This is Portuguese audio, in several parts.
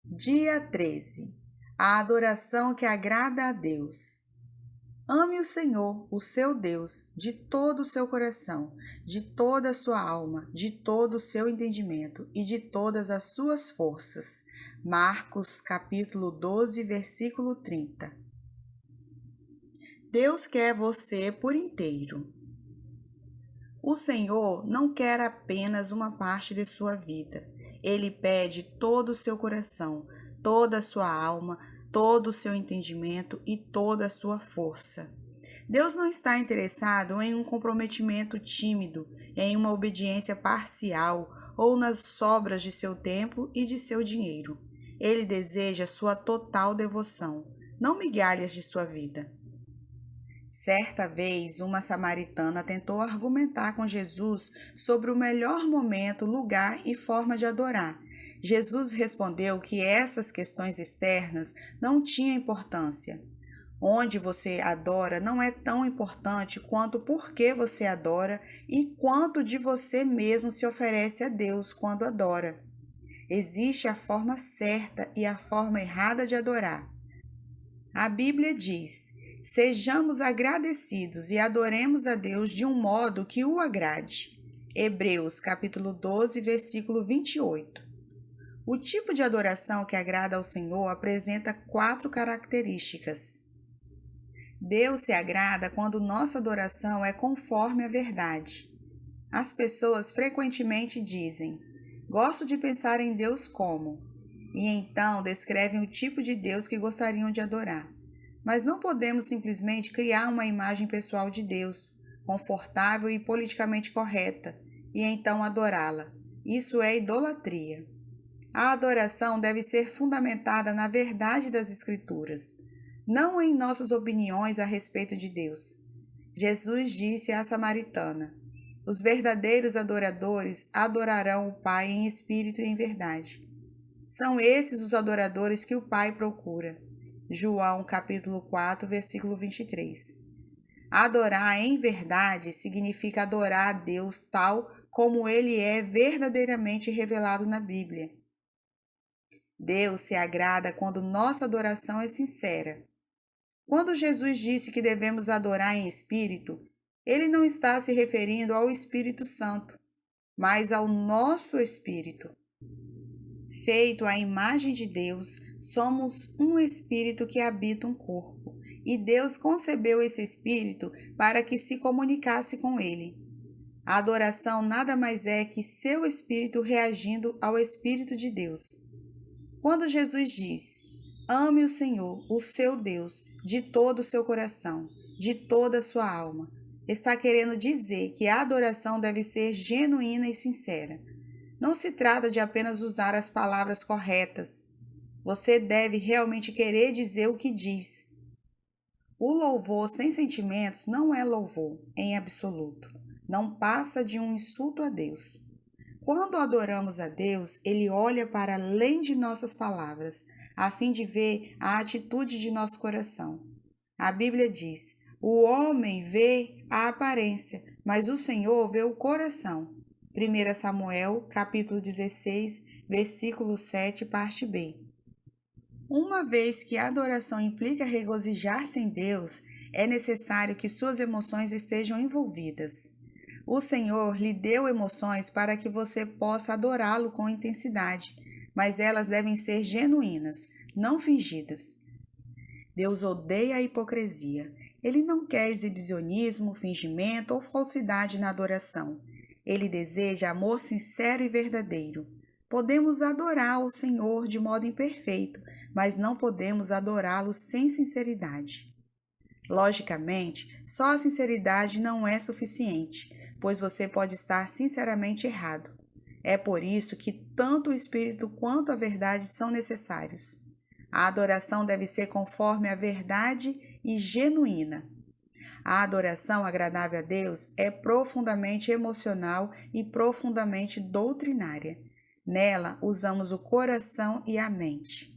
Dia 13. A adoração que agrada a Deus. Ame o Senhor, o seu Deus, de todo o seu coração, de toda a sua alma, de todo o seu entendimento e de todas as suas forças. Marcos, capítulo 12, versículo 30. Deus quer você por inteiro. O Senhor não quer apenas uma parte de sua vida. Ele pede todo o seu coração, toda a sua alma, todo o seu entendimento e toda a sua força. Deus não está interessado em um comprometimento tímido, em uma obediência parcial ou nas sobras de seu tempo e de seu dinheiro. Ele deseja sua total devoção, não migalhas de sua vida. Certa vez, uma samaritana tentou argumentar com Jesus sobre o melhor momento, lugar e forma de adorar. Jesus respondeu que essas questões externas não tinham importância. Onde você adora não é tão importante quanto por que você adora e quanto de você mesmo se oferece a Deus quando adora. Existe a forma certa e a forma errada de adorar. A Bíblia diz: sejamos agradecidos e adoremos a Deus de um modo que o agrade. Hebreus, capítulo 12, versículo 28. O tipo de adoração que agrada ao Senhor apresenta 4 características. Deus se agrada quando nossa adoração é conforme a verdade. As pessoas frequentemente dizem: gosto de pensar em Deus como, e então descrevem o tipo de Deus que gostariam de adorar. Mas não podemos simplesmente criar uma imagem pessoal de Deus, confortável e politicamente correta, e então adorá-la. Isso é idolatria. A adoração deve ser fundamentada na verdade das Escrituras, não em nossas opiniões a respeito de Deus. Jesus disse à samaritana: os verdadeiros adoradores adorarão o Pai em espírito e em verdade. São esses os adoradores que o Pai procura. João capítulo 4, versículo 23. Adorar em verdade significa adorar a Deus tal como Ele é verdadeiramente revelado na Bíblia. Deus se agrada quando nossa adoração é sincera. Quando Jesus disse que devemos adorar em espírito, Ele não está se referindo ao Espírito Santo, mas ao nosso espírito. Feito à imagem de Deus, somos um espírito que habita um corpo, e Deus concebeu esse espírito para que se comunicasse com ele. A adoração nada mais é que seu espírito reagindo ao Espírito de Deus. Quando Jesus diz: ame o Senhor, o seu Deus, de todo o seu coração, de toda a sua alma, está querendo dizer que a adoração deve ser genuína e sincera. Não se trata de apenas usar as palavras corretas. Você deve realmente querer dizer o que diz. O louvor sem sentimentos não é louvor, em absoluto. Não passa de um insulto a Deus. Quando adoramos a Deus, Ele olha para além de nossas palavras, a fim de ver a atitude de nosso coração. A Bíblia diz: o homem vê a aparência, mas o Senhor vê o coração. 1 Samuel, capítulo 16, versículo 7, parte B. Uma vez que a adoração implica regozijar-se em Deus, é necessário que suas emoções estejam envolvidas. O Senhor lhe deu emoções para que você possa adorá-lo com intensidade, mas elas devem ser genuínas, não fingidas. Deus odeia a hipocrisia. Ele não quer exibicionismo, fingimento ou falsidade na adoração. Ele deseja amor sincero e verdadeiro. Podemos adorar o Senhor de modo imperfeito, mas não podemos adorá-lo sem sinceridade. Logicamente, só a sinceridade não é suficiente, pois você pode estar sinceramente errado. É por isso que tanto o Espírito quanto a verdade são necessários. A adoração deve ser conforme a verdade e genuína. A adoração agradável a Deus é profundamente emocional e profundamente doutrinária. Nela, usamos o coração e a mente.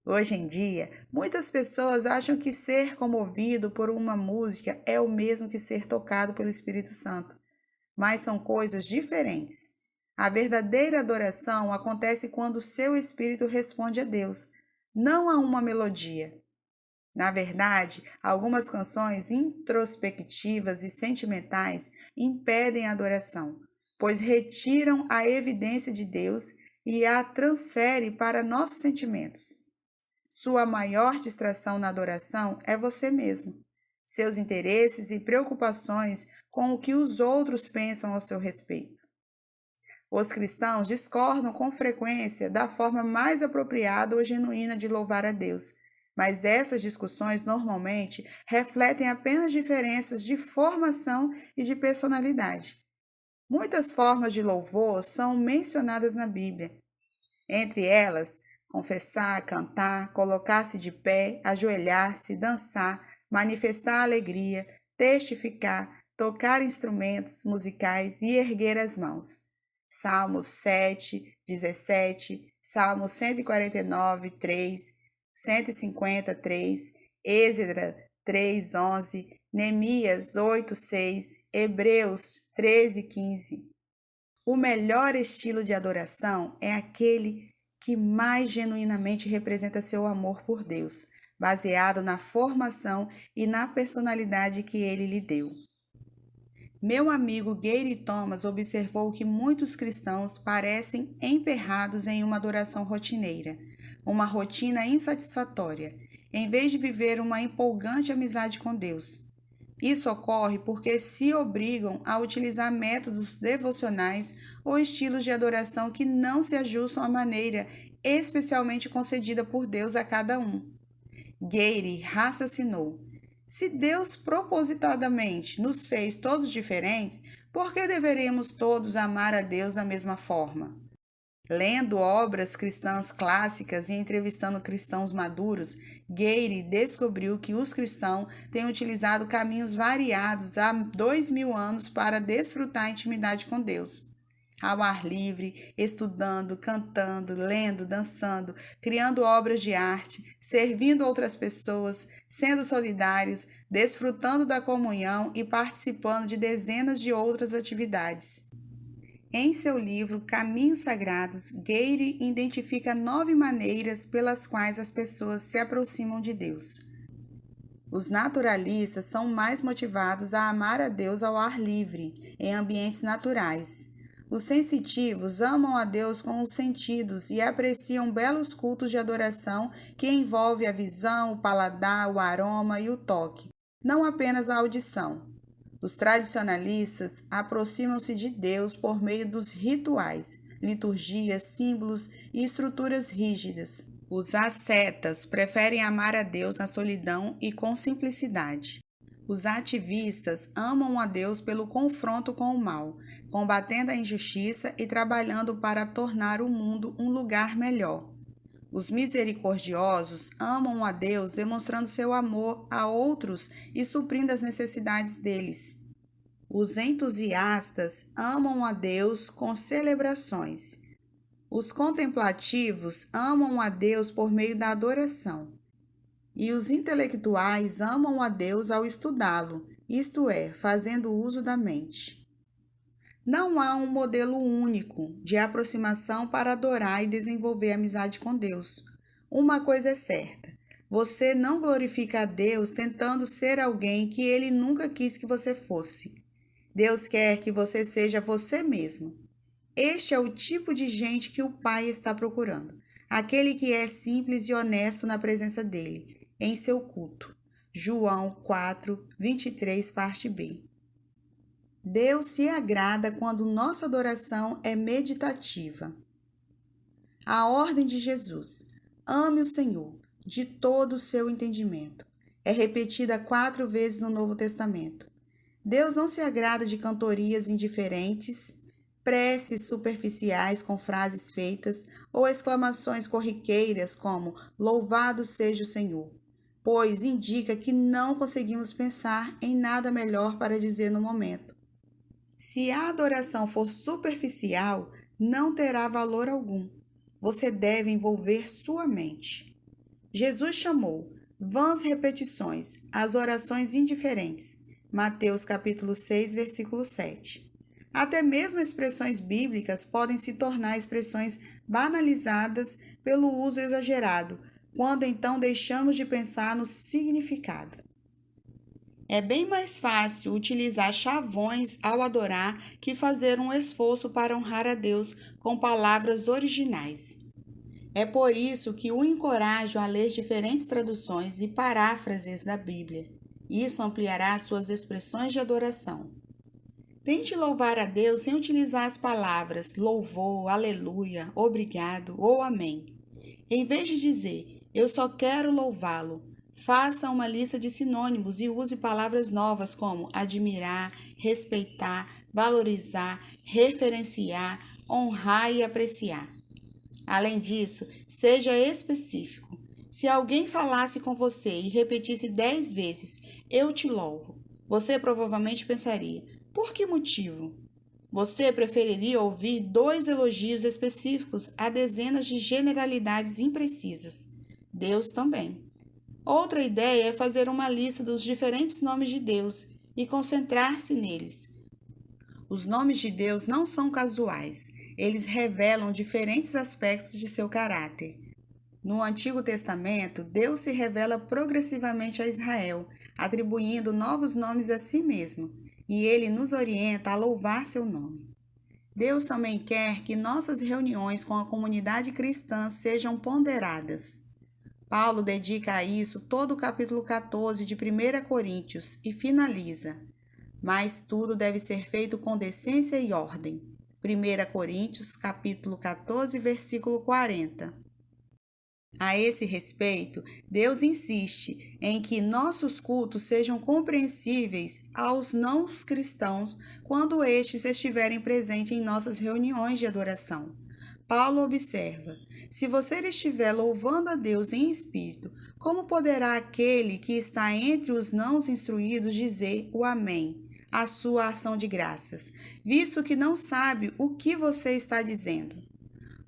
Hoje em dia, muitas pessoas acham que ser comovido por uma música é o mesmo que ser tocado pelo Espírito Santo, mas são coisas diferentes. A verdadeira adoração acontece quando o seu espírito responde a Deus, não a uma melodia. Na verdade, algumas canções introspectivas e sentimentais impedem a adoração, pois retiram a evidência de Deus e a transferem para nossos sentimentos. Sua maior distração na adoração é você mesmo, seus interesses e preocupações com o que os outros pensam ao seu respeito. Os cristãos discordam com frequência da forma mais apropriada ou genuína de louvar a Deus, mas essas discussões normalmente refletem apenas diferenças de formação e de personalidade. Muitas formas de louvor são mencionadas na Bíblia. Entre elas, confessar, cantar, colocar-se de pé, ajoelhar-se, dançar, manifestar alegria, testificar, tocar instrumentos musicais e erguer as mãos. Salmos 7, 17, Salmos 149, 3, 150, 3, Êxodo 3, 11, Neemias 8, 6, Hebreus 13, 15. O melhor estilo de adoração é aquele que mais genuinamente representa seu amor por Deus, baseado na formação e na personalidade que Ele lhe deu. Meu amigo Gary Thomas observou que muitos cristãos parecem emperrados em uma adoração rotineira, uma rotina insatisfatória, em vez de viver uma empolgante amizade com Deus. Isso ocorre porque se obrigam a utilizar métodos devocionais ou estilos de adoração que não se ajustam à maneira especialmente concedida por Deus a cada um. Gary raciocinou: se Deus propositadamente nos fez todos diferentes, por que deveríamos todos amar a Deus da mesma forma? Lendo obras cristãs clássicas e entrevistando cristãos maduros, Gary descobriu que os cristãos têm utilizado caminhos variados há 2000 anos para desfrutar a intimidade com Deus. Ao ar livre, estudando, cantando, lendo, dançando, criando obras de arte, servindo outras pessoas, sendo solidários, desfrutando da comunhão e participando de dezenas de outras atividades. Em seu livro Caminhos Sagrados, Gary identifica 9 maneiras pelas quais as pessoas se aproximam de Deus. Os naturalistas são mais motivados a amar a Deus ao ar livre, em ambientes naturais. Os sensitivos amam a Deus com os sentidos e apreciam belos cultos de adoração que envolvem a visão, o paladar, o aroma e o toque, não apenas a audição. Os tradicionalistas aproximam-se de Deus por meio dos rituais, liturgias, símbolos e estruturas rígidas. Os ascetas preferem amar a Deus na solidão e com simplicidade. Os ativistas amam a Deus pelo confronto com o mal, combatendo a injustiça e trabalhando para tornar o mundo um lugar melhor. Os misericordiosos amam a Deus demonstrando seu amor a outros e suprindo as necessidades deles. Os entusiastas amam a Deus com celebrações. Os contemplativos amam a Deus por meio da adoração. E os intelectuais amam a Deus ao estudá-lo, isto é, fazendo uso da mente. Não há um modelo único de aproximação para adorar e desenvolver amizade com Deus. Uma coisa é certa: você não glorifica a Deus tentando ser alguém que Ele nunca quis que você fosse. Deus quer que você seja você mesmo. Este é o tipo de gente que o Pai está procurando, aquele que é simples e honesto na presença dEle, em seu culto. João 4, 23, parte B. Deus se agrada quando nossa adoração é meditativa. A ordem de Jesus: ame o Senhor de todo o seu entendimento. É repetida 4 vezes no Novo Testamento. Deus não se agrada de cantorias indiferentes, preces superficiais com frases feitas ou exclamações corriqueiras como louvado seja o Senhor, pois indica que não conseguimos pensar em nada melhor para dizer no momento. Se a adoração for superficial, não terá valor algum. Você deve envolver sua mente. Jesus chamou vãs repetições as orações indiferentes. Mateus capítulo 6, versículo 7. Até mesmo expressões bíblicas podem se tornar expressões banalizadas pelo uso exagerado, quando então deixamos de pensar no significado. É bem mais fácil utilizar chavões ao adorar que fazer um esforço para honrar a Deus com palavras originais. É por isso que o encorajo a ler diferentes traduções e paráfrases da Bíblia. Isso ampliará suas expressões de adoração. Tente louvar a Deus sem utilizar as palavras louvor, aleluia, obrigado ou amém. Em vez de dizer, eu só quero louvá-lo, faça uma lista de sinônimos e use palavras novas como admirar, respeitar, valorizar, referenciar, honrar e apreciar. Além disso, seja específico. Se alguém falasse com você e repetisse 10 vezes, eu te louvo, você provavelmente pensaria, por que motivo? Você preferiria ouvir 2 elogios específicos a dezenas de generalidades imprecisas. Deus também. Outra ideia é fazer uma lista dos diferentes nomes de Deus e concentrar-se neles. Os nomes de Deus não são casuais, eles revelam diferentes aspectos de seu caráter. No Antigo Testamento, Deus se revela progressivamente a Israel, atribuindo novos nomes a si mesmo, e ele nos orienta a louvar seu nome. Deus também quer que nossas reuniões com a comunidade cristã sejam ponderadas. Paulo dedica a isso todo o capítulo 14 de 1 Coríntios e finaliza: mas tudo deve ser feito com decência e ordem. 1 Coríntios, capítulo 14, versículo 40. A esse respeito, Deus insiste em que nossos cultos sejam compreensíveis aos não cristãos quando estes estiverem presentes em nossas reuniões de adoração. Paulo observa: se você estiver louvando a Deus em espírito, como poderá aquele que está entre os não instruídos dizer o amém, a sua ação de graças, visto que não sabe o que você está dizendo?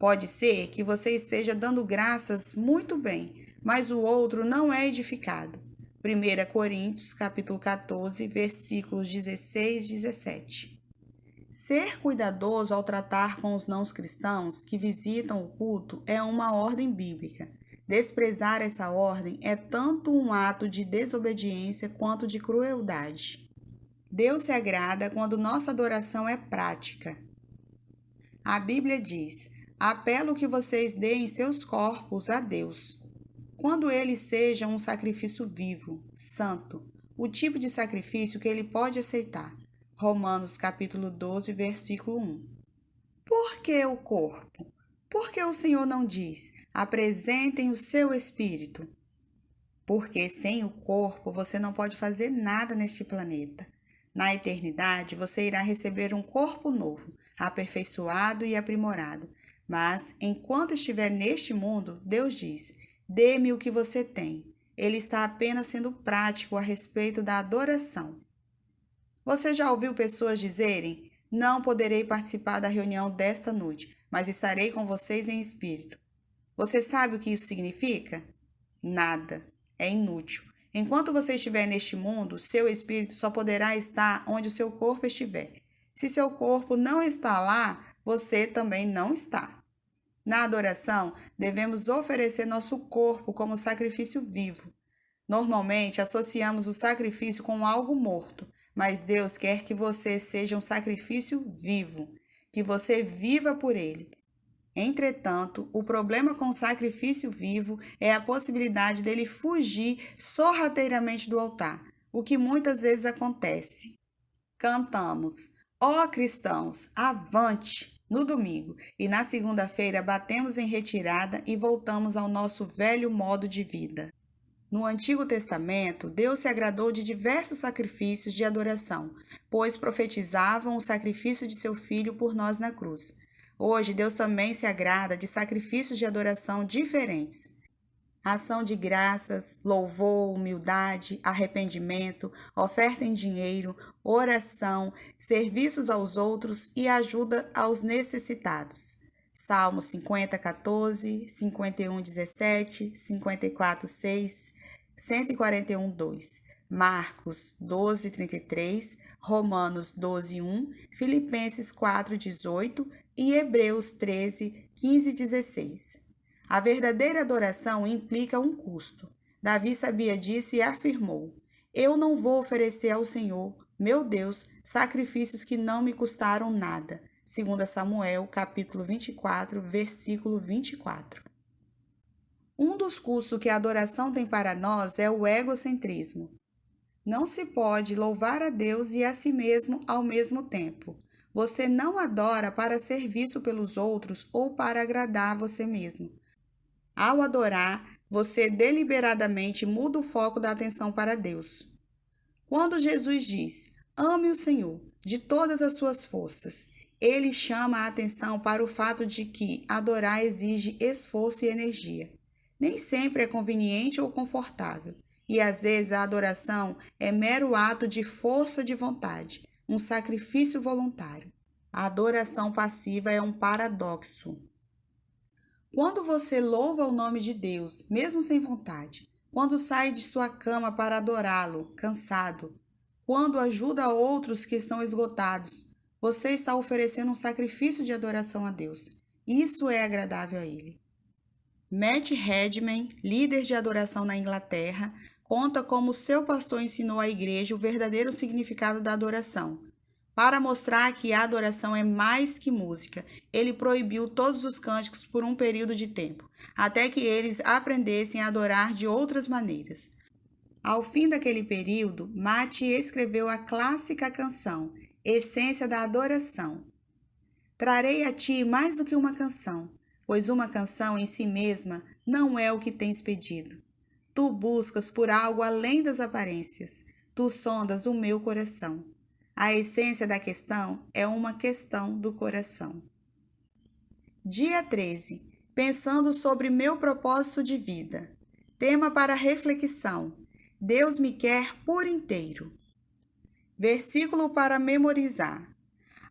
Pode ser que você esteja dando graças muito bem, mas o outro não é edificado. 1 Coríntios, capítulo 14, versículos 16 e 17. Ser cuidadoso ao tratar com os não cristãos que visitam o culto é uma ordem bíblica. Desprezar essa ordem é tanto um ato de desobediência quanto de crueldade. Deus se agrada quando nossa adoração é prática. A Bíblia diz: apelo que vocês deem seus corpos a Deus, quando ele seja um sacrifício vivo, santo, o tipo de sacrifício que ele pode aceitar. Romanos capítulo 12, versículo 1. Por que o corpo? Por que o Senhor não diz: apresentem o seu espírito? Porque sem o corpo você não pode fazer nada neste planeta. Na eternidade você irá receber um corpo novo, aperfeiçoado e aprimorado. Mas, enquanto estiver neste mundo, Deus diz: dê-me o que você tem. Ele está apenas sendo prático a respeito da adoração. Você já ouviu pessoas dizerem: não poderei participar da reunião desta noite, mas estarei com vocês em espírito. Você sabe o que isso significa? Nada. É inútil. Enquanto você estiver neste mundo, seu espírito só poderá estar onde o seu corpo estiver. Se seu corpo não está lá, você também não está. Na adoração, devemos oferecer nosso corpo como sacrifício vivo. Normalmente, associamos o sacrifício com algo morto, mas Deus quer que você seja um sacrifício vivo, que você viva por Ele. Entretanto, o problema com o sacrifício vivo é a possibilidade dele fugir sorrateiramente do altar, o que muitas vezes acontece. Cantamos: ó cristãos, avante! No domingo, e na segunda-feira batemos em retirada e voltamos ao nosso velho modo de vida. No Antigo Testamento, Deus se agradou de diversos sacrifícios de adoração, pois profetizavam o sacrifício de seu Filho por nós na cruz. Hoje, Deus também se agrada de sacrifícios de adoração diferentes. Ação de graças, louvor, humildade, arrependimento, oferta em dinheiro, oração, serviços aos outros e ajuda aos necessitados. Salmos 50, 14, 51, 17, 54, 6, 141, 2. Marcos 12, 33, Romanos 12:1, Filipenses 4:18 e Hebreus 13:15 e 16. A verdadeira adoração implica um custo. Davi sabia disso e afirmou: Eu não vou oferecer ao Senhor, meu Deus, sacrifícios que não me custaram nada. 2 Samuel, capítulo 24, versículo 24. Um dos custos que a adoração tem para nós é o egocentrismo. Não se pode louvar a Deus e a si mesmo ao mesmo tempo. Você não adora para ser visto pelos outros ou para agradar você mesmo. Ao adorar, você deliberadamente muda o foco da atenção para Deus. Quando Jesus diz, ame o Senhor de todas as suas forças, ele chama a atenção para o fato de que adorar exige esforço e energia. Nem sempre é conveniente ou confortável, e às vezes a adoração é mero ato de força de vontade, um sacrifício voluntário. A adoração passiva é um paradoxo. Quando você louva o nome de Deus, mesmo sem vontade, quando sai de sua cama para adorá-lo, cansado, quando ajuda outros que estão esgotados, você está oferecendo um sacrifício de adoração a Deus. Isso é agradável a Ele. Matt Redman, líder de adoração na Inglaterra, conta como seu pastor ensinou à igreja o verdadeiro significado da adoração. Para mostrar que a adoração é mais que música, ele proibiu todos os cânticos por um período de tempo, até que eles aprendessem a adorar de outras maneiras. Ao fim daquele período, Matt escreveu a clássica canção, Essência da Adoração. Trarei a ti mais do que uma canção, pois uma canção em si mesma não é o que tens pedido. Tu buscas por algo além das aparências, tu sondas o meu coração. A essência da questão é uma questão do coração. Dia 13. Pensando sobre meu propósito de vida. Tema para reflexão. Deus me quer por inteiro. Versículo para memorizar.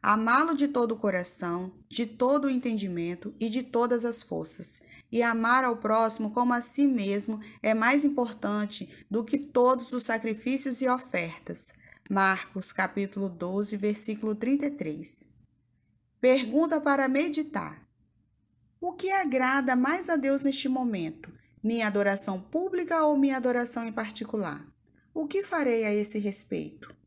Amá-lo de todo o coração, de todo o entendimento e de todas as forças. E amar ao próximo como a si mesmo é mais importante do que todos os sacrifícios e ofertas. Marcos, capítulo 12, versículo 33. Pergunta para meditar. O que agrada mais a Deus neste momento? Minha adoração pública ou minha adoração em particular? O que farei a esse respeito?